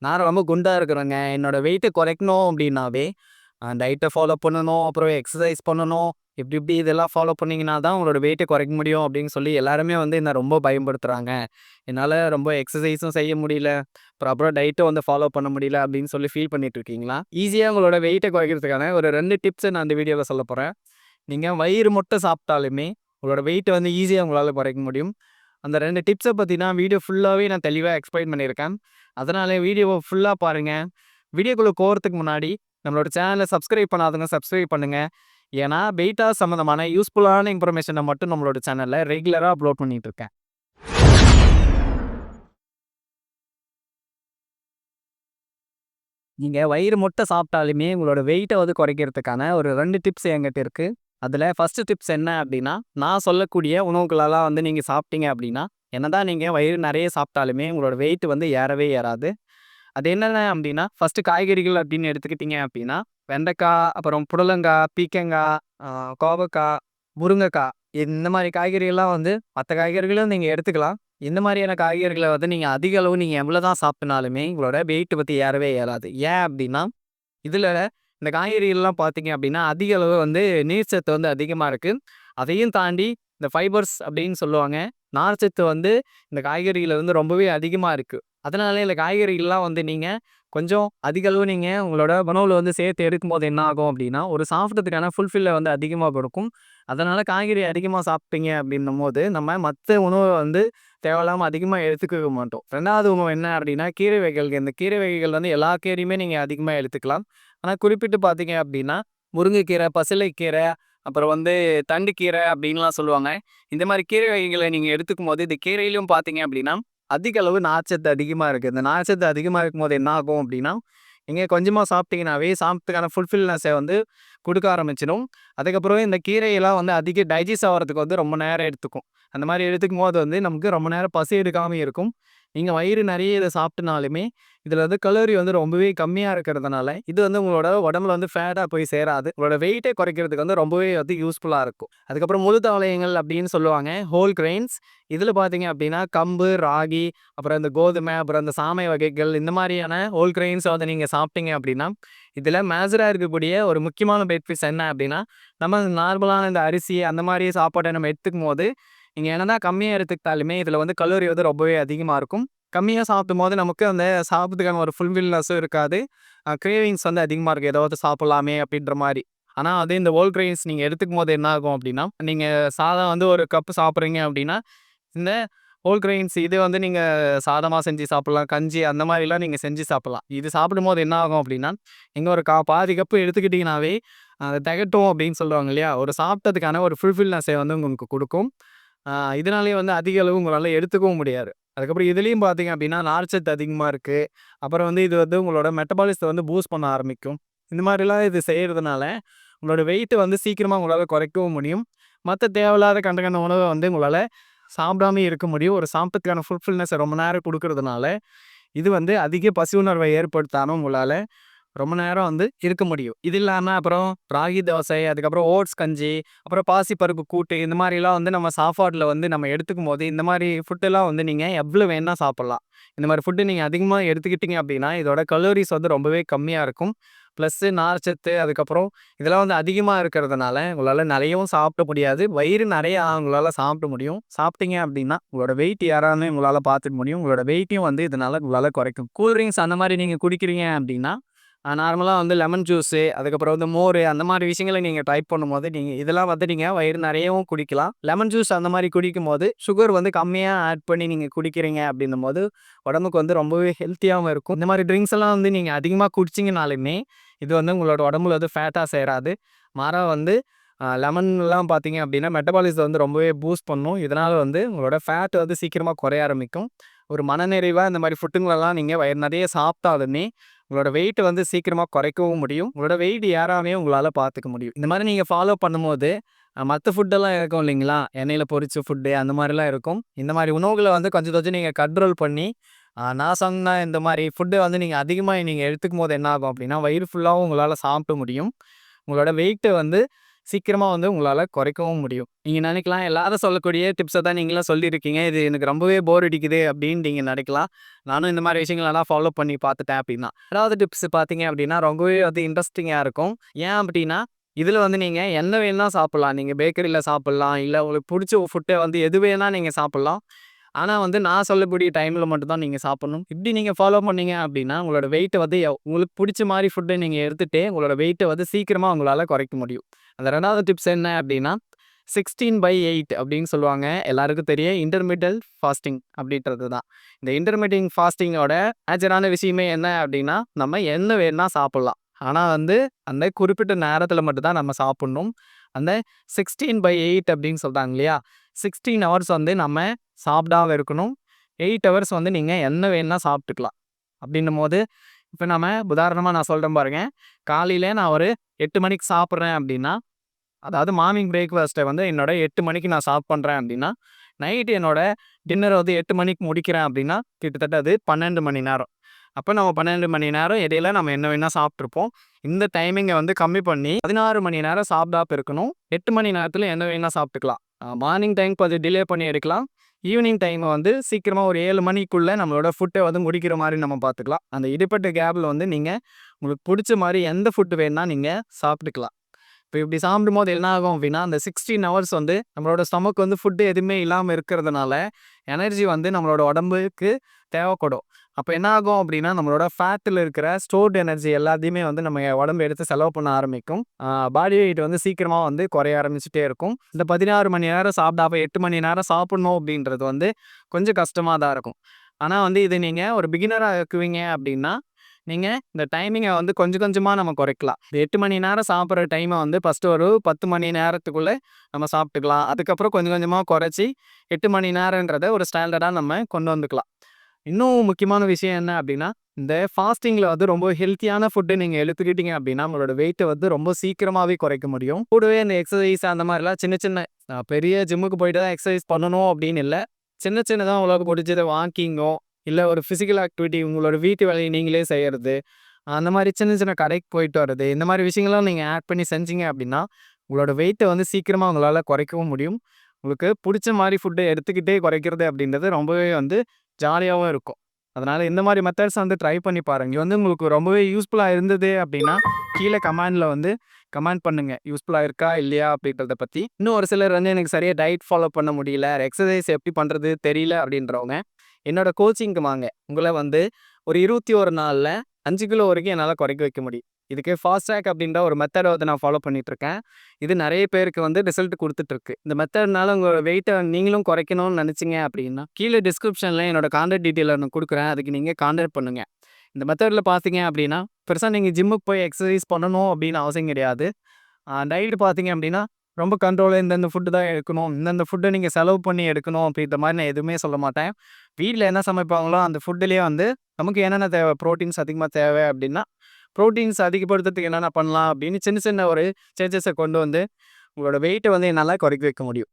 நான் ரொம்ப குண்டா இருக்கிறேங்க. என்னோட வெயிட்ட குறைக்கணும் அப்டின்னாவே, டயட்ட ஃபாலோ பண்ணணும். அப்புறம் எக்ஸர்சைஸ் பண்ணணும். இப்டி இப்டி இதெல்லாம் ஃபாலோ பண்ணீங்கன்னா தான் உங்களோட வெயிட்ட குறைக்க முடியும் அப்டின்னு சொல்லி எல்லாருமே வந்து என்ன ரொம்ப பயன்படுத்துறாங்க. என்னால ரொம்ப எக்ஸர்சைஸும் செய்ய முடியல. ப்ராப்பரா டயட்டும் வந்து ஃபாலோ பண்ண முடியல அப்டின்னு சொல்லி ஃபீல் பண்ணிட்டு இருக்கீங்களா? ஈஸியா உங்களோட வெயிட்ட குறைக்கிறதுக்கான ஒரு 2 டிப்ஸ நான் இந்த வீடியோல சொல்லப் போறேன். நீங்க வயிறு மட்டும் சாப்பிட்டாலுமே, உங்களோட வெயிட்ட வந்து ஈஸியா உங்களால குறைக்க முடியும். அந்த 2 டிப்ஸ பத்தி தான் வீடியோ ஃபுல்லாவே நான் தெளிவா எக்ஸ்பிளைன் பண்ணியிருக்கேன். அதனால வீடியோவ ஃபுல்லா பாருங்க. வீடியோக்குள்ள போறதுக்கு முன்னாடி நம்மளோட சேனல சப்ஸ்கிரைப் பண்ணாதவங்க சப்ஸ்கிரைப் பண்ணுங்க. ஏன்னா, வெயிட் லாஸ் சம்மந்தமான யூஸ்ஃபுல்லான இன்ஃபர்மேஷன மட்டும் நம்மளோட சேனல்ல ரெகுலரா அப்லோட் பண்ணிட்டு இருக்கேன். நீங்க வயிறு முட்ட சாப்பிட்டாலுமே உங்களோட வெயிட்ட வந்து குறைக்கிறதுக்கான ஒரு 2 டிப்ஸ் என்கிட்ட இருக்கு. அதுல ஃபர்ஸ்ட் டிப்ஸ் என்ன அப்டின்னா, நான் சொல்லக்கூடிய உணவுகளெல்லாம் வந்து நீங்க சாப்பிட்டீங்க அப்டின்னா, என்னதான் நீங்க வயிறு நெறைய சாப்பிட்டாலுமே உங்களோட வெயிட் வந்து ஏறவே ஏறாது. அது என்னென்ன அப்டின்னா, ஃபர்ஸ்ட் காய்கறிகள் அப்டின்னு எடுத்துக்கிட்டீங்க அப்டின்னா, வெண்டைக்கா, அப்புறம் புடலங்கா, பீர்க்கங்கா, அ கோவக்கா, முருங்கக்கா இந்த மாரி காய்கறிகள்லாம் வந்து மத்த காய்கறிகளும் நீங்க எடுத்துக்கலாம். இந்த மாரியான காய்கறிகள வந்து நீங்க அதிக அளவு நீங்க எவ்வளோதான் சாப்பிட்டனாலுமே உங்களோட வெயிட் வந்து ஏறவே ஏறாது. ஏன் அப்டின்னா, இதுல இந்த காய்கறிகள்லாம் பார்த்தீங்க அப்டின்னா, அதிக அளவு வந்து நீர்ச்சத்து வந்து அதிகமா இருக்கு. அதையும் தாண்டி இந்த ஃபைபர்ஸ் அப்டின்னு சொல்லுவாங்க. நார்ச்சத்து வந்து இந்த காய்கறிகள்ல வந்து ரொம்பவே அதிகமா இருக்கு. அதனால இந்த காய்கறிகள்லாம் வந்து நீங்க கொஞ்சம் அதிக அளவு நீங்க உங்களோட உணவுல வந்து சேர்த்து எடுக்கும்போது என்ன ஆகும் அப்டின்னா, ஒரு சாப்பிட்டதுக்கான ஃபுல்ஃபில்ல வந்து அதிகமா கொடுக்கும். அதனால காய்கறி அதிகமா சாப்பிட்டீங்க அப்டின்னும்போது, நம்ம மத்த உணவ வந்து தேவையில்லாம அதிகமா எடுத்துக்கவே மாட்டோம். 2வது உணவு என்ன அப்டின்னா, கீரை வகைகள். இந்த கீரை வகைகள் வந்து எல்லா கீரையுமே நீங்க அதிகமா எடுத்துக்கலாம். ஆனா குறிப்பிட்டு பார்த்தீங்க அப்டின்னா, முருங்கைக்கீரை, பசலைக்கீரை, அப்புறம் வந்து தண்டுக்கீரை அப்டின்லாம் சொல்லுவாங்க. இந்த மாரி கீரை வகைகள நீங்க எடுத்துக்கும்போது, இந்த கீரையிலும் பார்த்தீங்க அப்டின்னா, அதிக அளவு நார்ச்சத்து அதிகமா இருக்கு. இந்த நார்ச்சத்து அதிகமா இருக்கும்போது என்ன ஆகும் அப்டின்னா, நீங்க கொஞ்சமா சாப்பிட்டீங்கன்னாவே சாப்பிட்டதுக்கான ஃபுல்ஃபில்னஸ வந்து குடுக்க ஆரம்பிச்சுரும். அதுக்கப்புறம் இந்த கீரையெல்லாம் வந்து அதிக டைஜெஸ்ட் ஆவறதுக்கு வந்து ரொம்ப நேரம் எடுத்துக்கும். அந்த மாரி எடுத்துக்கும்போது வந்து நமக்கு ரொம்ப நேரம் பசி எடுக்காம இருக்கும். நீங்க வயிறு நெறைய இத சாப்பிட்டனாலுமே, இதுல வந்து கலோரி வந்து ரொம்பவே கம்மியா இருக்கிறதுனால, இது வந்து உங்களோட உடம்புல வந்து ஃபேட்டா போய் சேராது. உங்களோட வெயிட்டே குறைக்கிறதுக்கு வந்து ரொம்பவே வந்து யூஸ்ஃபுல்லா இருக்கும். அதுக்கப்புறம் முழு தானியங்கள் அப்படின்னு சொல்லுவாங்க. Whole grains. இதுல பார்த்தீங்க அப்படின்னா, கம்பு, ராகி, அப்புறம் இந்த கோதுமை, அப்புறம் இந்த சாமை வகைகள் இந்த மாரியான ஹோல் கிரெயின்ஸ வந்து நீங்க சாப்பிட்டீங்க அப்படின்னா, இதுல மேஜரா இருக்கக்கூடிய ஒரு முக்கியமான பெனிஃபிட்ஸ் என்ன அப்படின்னா, நம்ம நார்மலான இந்த அரிசி அந்த மாரி சாப்பாட்ட நம்ம எடுத்துக்கும்போது, நீங்க என்னதான் கம்மியா எடுத்துக்கிட்டாலுமே, இதுல வந்து கலோரி வந்து ரொம்பவே அதிகமா இருக்கும். கம்மியா சாப்பிடும்போது நமக்கு அந்த சாப்பிட்டதுக்கான ஒரு ஃபுல்ஃபில்னஸும் இருக்காது. கிரேவிங்ஸ் வந்து அதிகமா இருக்கும். ஏதாவது சாப்பிடலாமே அப்படின்ற மாரி. ஆனா, அதே இந்த ஹோல் கிரெயின்ஸ் நீங்க எடுத்துக்கும்போது என்ன ஆகும் அப்படின்னா, நீங்க சாதம் வந்து ஒரு கப் சாப்பிடுறீங்க அப்படின்னா, இந்த ஹோல் கிரெயின்ஸ் இது வந்து நீங்க சாதமா செஞ்சு சாப்பிடலாம். கஞ்சி அந்த மாரிலாம் நீங்க செஞ்சு சாப்பிடலாம். இது சாப்பிடும்போது என்ன ஆகும் அப்படின்னா, நீங்க ஒரு பாதி கப் எடுத்துக்கிட்டீங்கனாவே, திகட்டும் அப்படின்னு சொல்லுவாங்க இல்லையா? ஒரு சாப்பிட்டதுக்கான ஒரு ஃபுல்ஃபில்னஸ வந்து உங்களுக்கு குடுக்கும். ஆ இதனாலேயே வந்து அதிக அளவு உங்களால எடுத்துக்கவும் முடியாது. அதுக்கப்புறம் இதுலயும் பார்த்தீங்க அப்டின்னா, நார்ச்சத்து அதிகமா இருக்கு. அப்புறம் வந்து இது வந்து உங்களோட மெட்டபாலிசத்த வந்து பூஸ்ட் பண்ண ஆரம்பிக்கும். இந்த மாரிலாம் இது செய்றதுனால, உங்களோட வெயிட்ட வந்து சீக்கிரமா உங்களால குறைக்கவும் முடியும். மத்த தேவையில்லாத கண்ட கண்ட உணவ வந்து உங்களால சாப்பிடாமயே இருக்க முடியும். ஒரு சாப்பிட்டதுக்கான ஃபுல்ஃபில்னஸ ரொம்ப நேரம் குடுக்குறதுனால, இது வந்து அதிக பசி உணர்வ ஏற்படுத்தாம உங்களால ரொம்ப நேரம் வந்து இருக்க முடியும். இது இல்லாம அப்புறம் ராகி தோசை, அதுக்கப்புறம் ஓட்ஸ் கஞ்சி, அப்புறம் பாசிப்பருப்பு கூட்டு இந்த மாரிலாம் வந்து நம்ம சாப்பாட்ல வந்து நம்ம எடுத்துக்கும்போது, இந்த மாரி ஃபுட்டெல்லாம் வந்து நீங்க எவ்வளோ வேணா சாப்பிடலாம். இந்த மாரி ஃபுட்டு நீங்க அதிகமா எடுத்துக்கிட்டீங்க அப்டின்னா, இதோட கலோரிஸ் வந்து ரொம்பவே கம்மியா இருக்கும். ப்ளஸ்ஸு நார்ச்சத்து அதுக்கப்புறம் இதெல்லாம் வந்து அதிகமா இருக்கிறதுனால, உங்களால நெறையவும் சாப்பிட முடியாது. வயிறு நெறைய உங்களால சாப்பிட முடியும். சாப்பிட்டீங்க அப்டின்னா, உங்களோட வெயிட் ஏறாம உங்களால பார்த்துக்க முடியும். உங்களோட வெயிட்டையும் வந்து இதனால உங்களால குறைக்கும். கூல் ட்ரிங்க்ஸ் அந்த மாரி நீங்க குடிக்கிறீங்க அப்டின்னா நார்மலா வந்து லெமன் ஜூஸு, அதுக்கப்புறம் வந்து மோரு அந்த மாரி விஷயங்கள நீங்க ட்ரை பண்ணும்போது, நீங்க இதெல்லாம் வந்து நீங்க வயிறு நெறையவும் குடிக்கலாம். லெமன் ஜூஸ் அந்த மாரி குடிக்கும்போது, சுகர் வந்து கம்மியா ஆட் பண்ணி நீங்க குடிக்கிறீங்க அப்டின்னும்போது, உடம்புக்கு வந்து ரொம்பவே ஹெல்த்தியாவும் இருக்கும். இந்த மாரி ட்ரிங்க்ஸ் எல்லாம் வந்து நீங்க அதிகமா குடிச்சீங்கனாலுமே, இது வந்து உங்களோட உடம்புல வந்து ஃபேட்டா சேராது. மாறா வந்து லெமன்லாம் பார்த்தீங்க அப்டின்னா, மெட்டபாலிசத்த வந்து ரொம்பவே பூஸ்ட் பண்ணும். இதனால வந்து உங்களோட ஃபேட் வந்து சீக்கிரமா குறைய ஆரம்பிக்கும். ஒரு மனநிறைவா இந்த மாரி ஃபுட்டுங்களெல்லாம் நீங்க வயிறு நெறைய சாப்பிட்டாலுமே, உங்களோட வெயிட்ட வந்து சீக்கிரமா குறைக்கவும் முடியும். உங்களோட வெயிட் ஏறாமயும் உங்களால பார்த்துக்க முடியும். இந்த மாரி நீங்க ஃபாலோ பண்ணும்போது, மத்த ஃபுட்டெல்லாம் இருக்கும் இல்லைங்களா? எண்ணெயில பொரிச்ச ஃபுட்டு அந்த மாரிலாம் இருக்கும். இந்த மாரி உணவுகள வந்து கொஞ்சம் கொஞ்சம் நீங்க கண்ட்ரோல் பண்ணி, நான் சொன்ன இந்த மாரி ஃபுட்ட வந்து நீங்க அதிகமா நீங்க எடுத்துக்கும்போது என்ன ஆகும் அப்டின்னா, வயிறு ஃபுல்லாவும் உங்களால சாப்பிட முடியும். உங்களோட வெயிட்ட வந்து சீக்கிரமா வந்து உங்களால குறைக்கவும் முடியும். நீங்க நினைக்கலாம், எல்லாரும் சொல்லக்கூடிய டிப்ஸ தான் நீங்களும் சொல்லியிருக்கீங்க. இது எனக்கு ரொம்பவே போர் அடிக்குது அப்படின்னு நீங்க நினைக்கலாம். நானும் இந்த மாரி விஷயங்களெல்லாம் ஃபாலோ பண்ணி பார்த்துட்டேன் அப்படின்னா. 2வது டிப்ஸ் பார்த்தீங்க அப்படின்னா, ரொம்பவே வந்து இன்ட்ரஸ்டிங்கா இருக்கும். ஏன் அப்படின்னா, இதுல வந்து நீங்க என்ன வேணுனா சாப்பிடலாம். நீங்க பேக்கரில சாப்பிடலாம். இல்ல உங்களுக்கு புடிச்ச ஃபுட்ட வந்து எது வேணா நீங்க சாப்பிடலாம். ஆனா வந்து நான் சொல்லக்கூடிய டைம்ல மட்டும் தான் நீங்க சாப்பிடணும். இப்படி நீங்க ஃபாலோ பண்ணீங்க அப்படின்னா, உங்களோட வெயிட்ட வந்து உங்களுக்கு புடிச்ச மாரி ஃபுட்ட நீங்க எடுத்துட்டு, உங்களோட வெயிட்ட வந்து சீக்கிரமா உங்களால குறைக்க முடியும். அந்த 2வது டிப்ஸ் என்ன அப்படின்னா, 16/8 அப்படின்னு சொல்லுவாங்க. எல்லாருக்கும் தெரியும் இன்டர்மிட்டல் ஃபாஸ்டிங் அப்படின்றது தான். இந்த இன்டர்மிட்டிங் ஃபாஸ்டிங்கோட மேஜரான விஷயமே என்ன அப்படின்னா, நம்ம என்ன வேணுனா சாப்பிடலாம். ஆனா வந்து அந்த குறிப்பிட்ட நேரத்தில மட்டும் தான் நம்ம சாப்பிடணும். அந்த 16/8 அப்படின்னு சொல்றாங்க இல்லையா? 16 ஹவர்ஸ் வந்து நம்ம சாப்பிடாம இருக்கணும். 8 ஹவர்ஸ் வந்து நீங்க என்ன வேணுனா சாப்பிட்டுக்கலாம். அப்படின்னும்போது, இப்ப நம்ம உதாரணமா நான் சொல்றேன் பாருங்க. காலையில நான் ஒரு 8 மணிக்கு சாப்பிடுறேன் அப்படின்னா, அதாவது மார்னிங் பிரேக்ஃபாஸ்ட்ட வந்து என்னோட 8 மணிக்கு நான் ஸ்டார்ட் பண்றேன் அப்படின்னா, நைட் என்னோட டின்னர வந்து 8 மணிக்கு முடிக்கிறேன் அப்படின்னா, கிட்டத்தட்ட அது 12 மணி நேரம். அப்ப நம்ம 12 மணி நேரம் இடையில நம்ம என்ன வேணா சாப்பிட்டுருப்போம். இந்த டைமிங்க வந்து கம்மி பண்ணி 16 மணி நேரம் சாப்பிடாம இருக்கணும். 8 மணி நேரத்தில என்ன வேணா சாப்பிட்டுக்கலாம். மார்னிங் டைம் கொஞ்சம் டிலே பண்ணி எடுக்கலாம். ஈவினிங் டைம் வந்து சீக்கிரமா ஒரு 7 மணிக்குள்ள நம்மளோட ஃபுட்ட வந்து முடிக்கிற மாரி நம்ம பார்த்துக்கலாம். அந்த இடைப்பட்ட கேப்ல வந்து நீங்க உங்களுக்கு புடிச்ச மாரி எந்த ஃபுட் வேணுனா நீங்க சாப்பிட்டுக்கலாம். இப்ப இப்படி சாப்பிடும்போது என்ன ஆகும் அப்படின்னா, அந்த 16 ஹவர்ஸ் வந்து நம்மளோட ஸ்டொமக் வந்து ஃபுட் எதுவுமே இல்லாம இருக்கிறதுனால, எனர்ஜி வந்து நம்மளோட உடம்புக்கு தேவைப்படும். அப்ப என்ன ஆகும் அப்படின்னா, நம்மளோட ஃபேட்ல இருக்கிற ஸ்டோர்ட் எனர்ஜி எல்லாத்தையுமே வந்து நம்ம உடம்பு எடுத்து செலவு பண்ண ஆரம்பிக்கும். பாடி வெயிட் வந்து சீக்கிரமா வந்து குறைய ஆரம்பிச்சுட்டே இருக்கும். இந்த 16 மணி நேரம் சாப்பிடாம 8 மணி நேரம் சாப்பிடணும் அப்படின்றது வந்து கொஞ்சம் கஷ்டமா தான் இருக்கும். ஆனா வந்து இது நீங்க ஒரு பிகினரா இருக்குவீங்க அப்படின்னா, நீங்க இந்த டைமிங்க வந்து கொஞ்சம் கொஞ்சமா நம்ம குறைக்கலாம். இந்த 8 மணி நேரம் சாப்பிடுற டைம வந்து ஃபர்ஸ்ட்டு ஒரு 10 மணி நேரத்துக்குள்ள நம்ம சாப்பிட்டுக்கலாம். அதுக்கப்புறம் கொஞ்சம் கொஞ்சமா குறைச்சு 8 மணி நேரம்ன்றத ஒரு ஸ்டாண்டர்டா நம்ம கொண்டு வந்துக்கலாம். இன்னும் முக்கியமான விஷயம் என்ன அப்படின்னா, இந்த ஃபாஸ்டிங்ல வந்து ரொம்ப ஹெல்த்தியான ஃபுட் நீங்க எடுத்துக்கிட்டீங்க அப்படின்னா, உங்களோட வெயிட்ட வந்து ரொம்ப சீக்கிரமாவே குறைக்க முடியும். கூடவே இந்த எக்ஸர்சைஸ் அந்த மாரிலாம் சின்ன சின்ன பெரிய ஜிம்முக்கு போயிட்டு தான் எக்ஸர்சைஸ் பண்ணணும் அப்படின்னு இல்ல. சின்ன சின்னதா உங்களுக்கு புடிச்சத வாக்கிங்கோ, இல்ல ஒரு பிசிக்கல் ஆக்டிவிட்டி உங்களோட வீட்டு வேலைய நீங்களே செய்யறது. அந்த மாரி சின்ன சின்ன கடைக்கு போயிட்டு வர்றது. இந்த மாரி விஷயங்கள்லாம் நீங்க ஆட் பண்ணி செஞ்சீங்க அப்படின்னா, உங்களோட வெயிட்ட வந்து சீக்கிரமா உங்களால குறைக்கவும் முடியும். உங்களுக்கு புடிச்ச மாரி ஃபுட்ட எடுத்துக்கிட்டே குறைக்கிறது அப்படின்றது ரொம்பவே வந்து ஜாலியாவும் இருக்கும். அதனால இந்த மாரி மெத்தட்ஸ் வந்து ட்ரை பண்ணி பாருங்க. இது வந்து உங்களுக்கு ரொம்பவே யூஸ்ஃபுல்லா இருந்தது அப்படின்னா, கீழ கமெண்ட்ல வந்து கமெண்ட் பண்ணுங்க. யூஸ்ஃபுல்லா இருக்கா? இல்லையா? அப்படின்றத பத்தி. இன்னும் ஒரு சிலர் வந்து எனக்கு சரியா டயட் ஃபாலோ பண்ண முடியல. எக்ஸர்சைஸ் எப்படி பண்றது தெரியல அப்படின்றவங்க, என்னோட கோச்சிங்க்கு வாங்க. உங்கள வந்து ஒரு 21 நாள்ல 5 கிலோ வரைக்கும் என்னால குறைக்க வைக்க முடியும். இதுக்கு ஃபாஸ்ட் ட்ராக் அப்படின்ற ஒரு மெத்தட வந்து நான் ஃபாலோ பண்ணிட்டு இருக்கேன். இது நெறைய பேருக்கு வந்து ரிசல்ட் குடுத்துட்டு இருக்கு. இந்த மெத்தட்னால உங்களோட வெயிட்ட நீங்களும் குறைக்கணும்னு நெனச்சீங்க அப்படின்னா, கீழ டிஸ்கிரிப்ஷன்ல என்னோட கான்டாக்ட் டீட்டெயில் நான் குடுக்குறேன். அதுக்கு நீங்க கான்டாக்ட் பண்ணுங்க. இந்த மெத்தட்ல பார்த்தீங்க அப்படின்னா, பெருசா நீங்க ஜிம்முக்கு போய் எக்ஸர்சைஸ் பண்ணணும் அப்படின்னு அவசியம் கிடையாது. டயட் பார்த்தீங்க அப்படின்னா, ரொம்ப கண்ட்ரோலா இந்தந்த ஃபுட் தான் எடுக்கணும். இந்தந்த ஃபுட்ட நீங்க செலவு பண்ணி எடுக்கணும் அப்படின்ற மாரி நான் எதுவுமே சொல்ல மாட்டேன். வீட்ல என்ன சமைப்பாங்களோ அந்த ஃபுட்லயே வந்து நமக்கு என்னென்ன தேவை, புரோட்டீன்ஸ் அதிகமா தேவை அப்படின்னா, புரோட்டீன்ஸ் அதிகப்படுத்துறதுக்கு என்னென்ன பண்ணலாம் அப்படின்னு சின்ன சின்ன ஒரு சேஞ்சஸ கொண்டு வந்து, உங்களோட வெயிட்ட வந்து என்னால குறைக்க வைக்க முடியும்.